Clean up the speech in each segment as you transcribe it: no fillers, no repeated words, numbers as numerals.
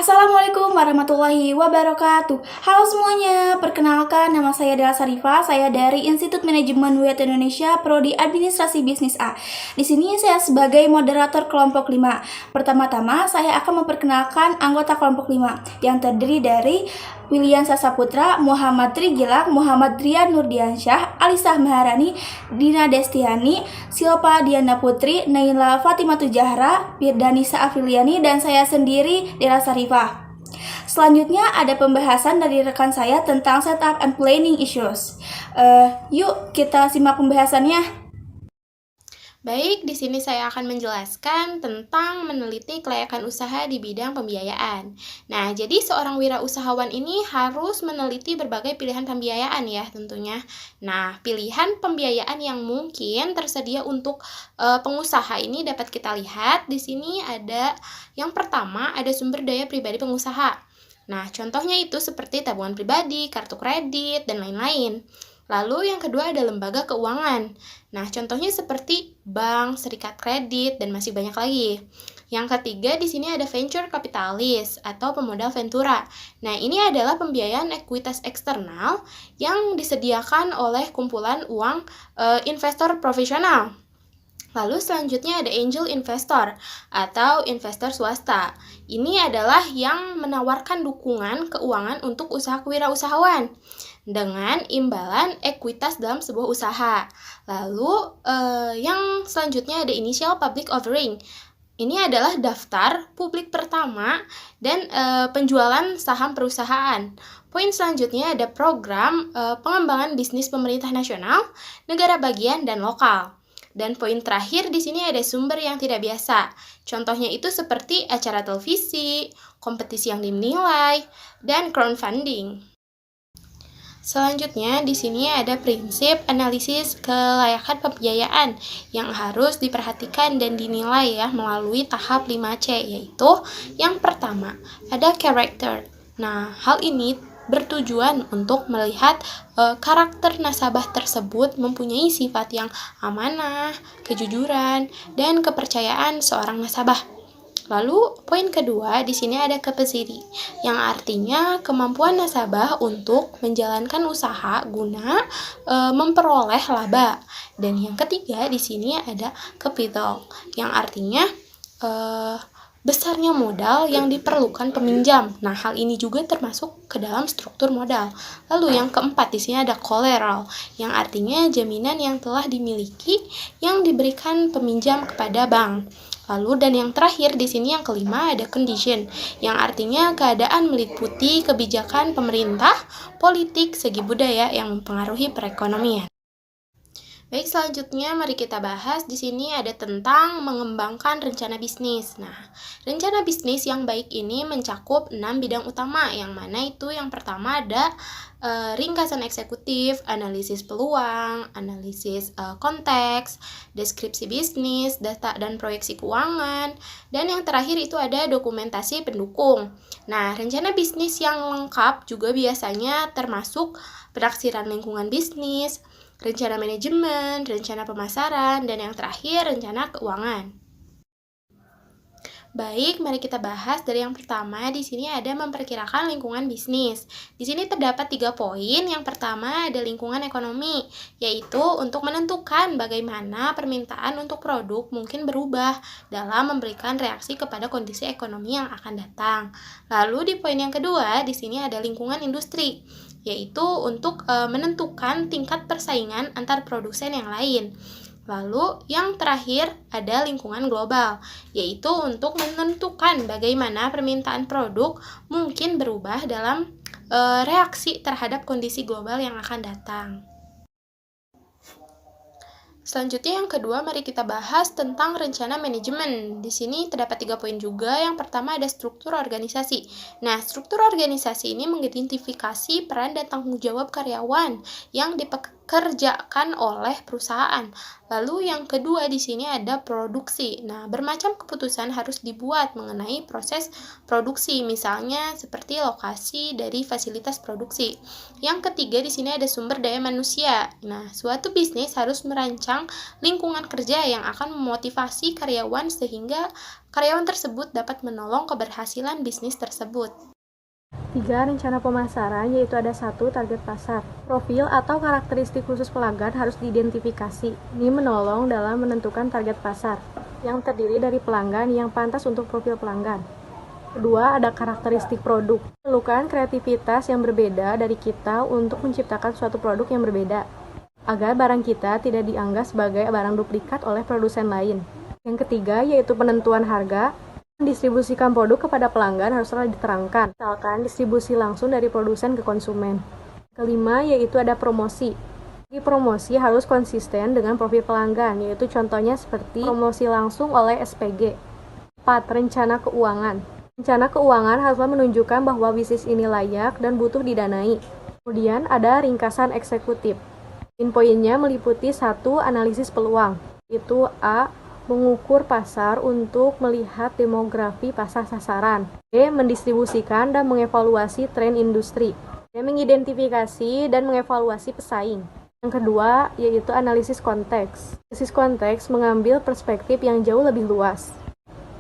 Assalamualaikum warahmatullahi wabarakatuh. Halo semuanya, perkenalkan nama saya Dela Sarifah. Saya dari Institut Manajemen UIT Indonesia, Prodi Administrasi Bisnis A. Di sini saya sebagai moderator kelompok 5. Pertama-tama saya akan memperkenalkan anggota kelompok 5 yang terdiri dari William Sasaputra, Muhammad Trigilang, Muhammad Rian Nurdiansyah, Alisah Maharani, Dina Destiani, Silpa Diana Putri, Naila Fatimatu Jahra, Firdanisa Afiliani, dan saya sendiri Dela Sarifah. Selanjutnya ada pembahasan dari rekan saya tentang setup and planning issues. Yuk kita simak pembahasannya. Baik, di sini saya akan menjelaskan tentang meneliti kelayakan usaha di bidang pembiayaan. Nah, jadi seorang wirausahawan ini harus meneliti berbagai pilihan pembiayaan ya tentunya. Nah, pilihan pembiayaan yang mungkin tersedia untuk pengusaha ini dapat kita lihat. Di sini ada yang pertama, ada sumber daya pribadi pengusaha. Nah, contohnya itu seperti tabungan pribadi, kartu kredit, dan lain-lain. Lalu yang kedua ada lembaga keuangan. Nah, contohnya seperti bank, serikat kredit, dan masih banyak lagi. Yang ketiga di sini ada venture capitalis atau pemodal ventura. Nah, ini adalah pembiayaan ekuitas eksternal yang disediakan oleh kumpulan uang investor profesional. Lalu selanjutnya ada angel investor atau investor swasta. Ini adalah yang menawarkan dukungan keuangan untuk usaha kewirausahaan dengan imbalan ekuitas dalam sebuah usaha. Lalu yang selanjutnya ada initial public offering. Ini adalah daftar publik pertama dan penjualan saham perusahaan. Poin selanjutnya ada program pengembangan bisnis pemerintah nasional, negara bagian, dan lokal. Dan poin terakhir di sini ada sumber yang tidak biasa. Contohnya itu seperti acara televisi, kompetisi yang dinilai, dan crowdfunding. Selanjutnya di sini ada prinsip analisis kelayakan pembiayaan yang harus diperhatikan dan dinilai ya melalui tahap 5C, yaitu yang pertama ada character. Nah, hal ini bertujuan untuk melihat karakter nasabah tersebut mempunyai sifat yang amanah, kejujuran, dan kepercayaan seorang nasabah. Lalu poin kedua di sini ada capacity, yang artinya kemampuan nasabah untuk menjalankan usaha guna memperoleh laba. Dan yang ketiga di sini ada capital, yang artinya besarnya modal yang diperlukan peminjam. Nah, hal ini juga termasuk ke dalam struktur modal. Lalu yang keempat di sini ada collateral, yang artinya jaminan yang telah dimiliki yang diberikan peminjam kepada bank. Lalu dan yang terakhir di sini yang kelima ada condition, yang artinya keadaan meliputi kebijakan pemerintah, politik, segi budaya yang mempengaruhi perekonomian. Baik, selanjutnya mari kita bahas di sini ada tentang mengembangkan rencana bisnis. Nah, rencana bisnis yang baik ini mencakup 6 bidang utama, yang mana itu yang pertama ada ringkasan eksekutif, analisis peluang, analisis konteks, deskripsi bisnis, data dan proyeksi keuangan, dan yang terakhir itu ada dokumentasi pendukung. Nah, rencana bisnis yang lengkap juga biasanya termasuk penaksiran lingkungan bisnis, rencana manajemen, rencana pemasaran, dan yang terakhir rencana keuangan. Baik, mari kita bahas dari yang pertama. Di sini ada memperkirakan lingkungan bisnis. Di sini terdapat 3 poin. Yang pertama ada lingkungan ekonomi, yaitu untuk menentukan bagaimana permintaan untuk produk mungkin berubah dalam memberikan reaksi kepada kondisi ekonomi yang akan datang. Lalu di poin yang kedua, di sini ada lingkungan industri, yaitu untuk menentukan tingkat persaingan antar produsen yang lain. Lalu yang terakhir ada lingkungan global, yaitu untuk menentukan bagaimana permintaan produk mungkin berubah dalam reaksi terhadap kondisi global yang akan datang. Selanjutnya yang kedua, mari kita bahas tentang rencana manajemen. Di sini terdapat 3 poin juga. Yang pertama ada struktur organisasi. Nah, struktur organisasi ini mengidentifikasi peran dan tanggung jawab karyawan yang dikerjakan oleh perusahaan. Lalu yang kedua di sini ada produksi. Nah, bermacam keputusan harus dibuat mengenai proses produksi, misalnya seperti lokasi dari fasilitas produksi. Yang ketiga di sini ada sumber daya manusia. Nah, suatu bisnis harus merancang lingkungan kerja yang akan memotivasi karyawan sehingga karyawan tersebut dapat menolong keberhasilan bisnis tersebut. 3. Rencana pemasaran, yaitu ada 1. Target pasar. Profil atau karakteristik khusus pelanggan harus diidentifikasi. Ini menolong dalam menentukan target pasar, yang terdiri dari pelanggan yang pantas untuk profil pelanggan. Kedua, ada karakteristik produk. Perlukan kreativitas yang berbeda dari kita untuk menciptakan suatu produk yang berbeda, agar barang kita tidak dianggap sebagai barang duplikat oleh produsen lain. Yang ketiga, yaitu penentuan harga. Mendistribusikan produk kepada pelanggan haruslah diterangkan, misalkan distribusi langsung dari produsen ke konsumen. Kelima, yaitu ada promosi. Promosi harus konsisten dengan profil pelanggan, yaitu contohnya seperti promosi langsung oleh SPG. 4. Rencana keuangan. Rencana keuangan haruslah menunjukkan bahwa bisnis ini layak dan butuh didanai. Kemudian ada ringkasan eksekutif. Poin-poinnya meliputi 1. Analisis peluang, yaitu A. Mengukur pasar untuk melihat demografi pasar sasaran. B. Mendistribusikan dan mengevaluasi tren industri. C. Mengidentifikasi dan mengevaluasi pesaing. Yang kedua, yaitu analisis konteks. Analisis konteks mengambil perspektif yang jauh lebih luas.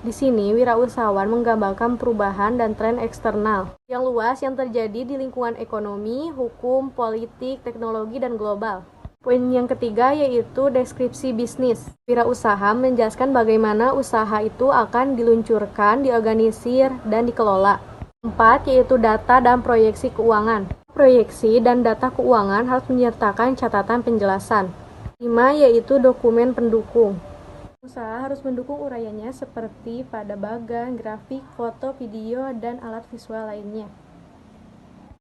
Di sini, wirausahawan menggambarkan perubahan dan tren eksternal yang luas yang terjadi di lingkungan ekonomi, hukum, politik, teknologi, dan global. Poin yang ketiga yaitu deskripsi bisnis. Wirausaha menjelaskan bagaimana usaha itu akan diluncurkan, diorganisir, dan dikelola. 4. Yaitu data dan proyeksi keuangan. Proyeksi dan data keuangan harus menyertakan catatan penjelasan. 5. Yaitu dokumen pendukung. Usaha harus mendukung uraiannya seperti pada bagan, grafik, foto, video, dan alat visual lainnya.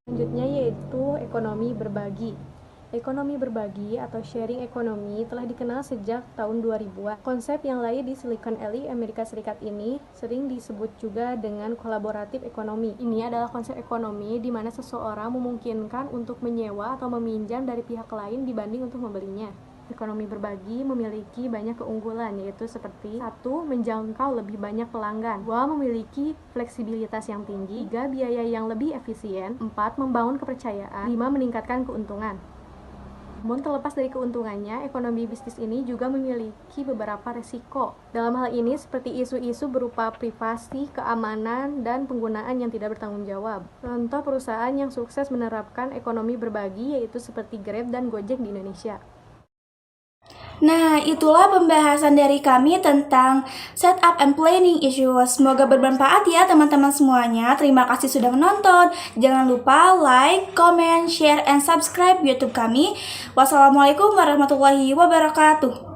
Selanjutnya yaitu ekonomi berbagi. Ekonomi berbagi atau sharing ekonomi telah dikenal sejak tahun 2000-an. Konsep yang lahir di Silicon Valley, Amerika Serikat ini sering disebut juga dengan kolaboratif ekonomi. Ini adalah konsep ekonomi di mana seseorang memungkinkan untuk menyewa atau meminjam dari pihak lain dibanding untuk membelinya. Ekonomi berbagi memiliki banyak keunggulan, yaitu seperti 1. Menjangkau lebih banyak pelanggan. 2. Memiliki fleksibilitas yang tinggi. 3. Biaya yang lebih efisien. 4. Membangun kepercayaan. 5. Meningkatkan keuntungan. Namun terlepas dari keuntungannya, ekonomi bisnis ini juga memiliki beberapa resiko. Dalam hal ini seperti isu-isu berupa privasi, keamanan, dan penggunaan yang tidak bertanggung jawab. Contoh perusahaan yang sukses menerapkan ekonomi berbagi yaitu seperti Grab dan Gojek di Indonesia. Nah, itulah pembahasan dari kami tentang setup and planning issues. Semoga bermanfaat ya teman-teman semuanya. Terima kasih sudah menonton. Jangan lupa like, comment, share, and subscribe YouTube kami. Wassalamualaikum warahmatullahi wabarakatuh.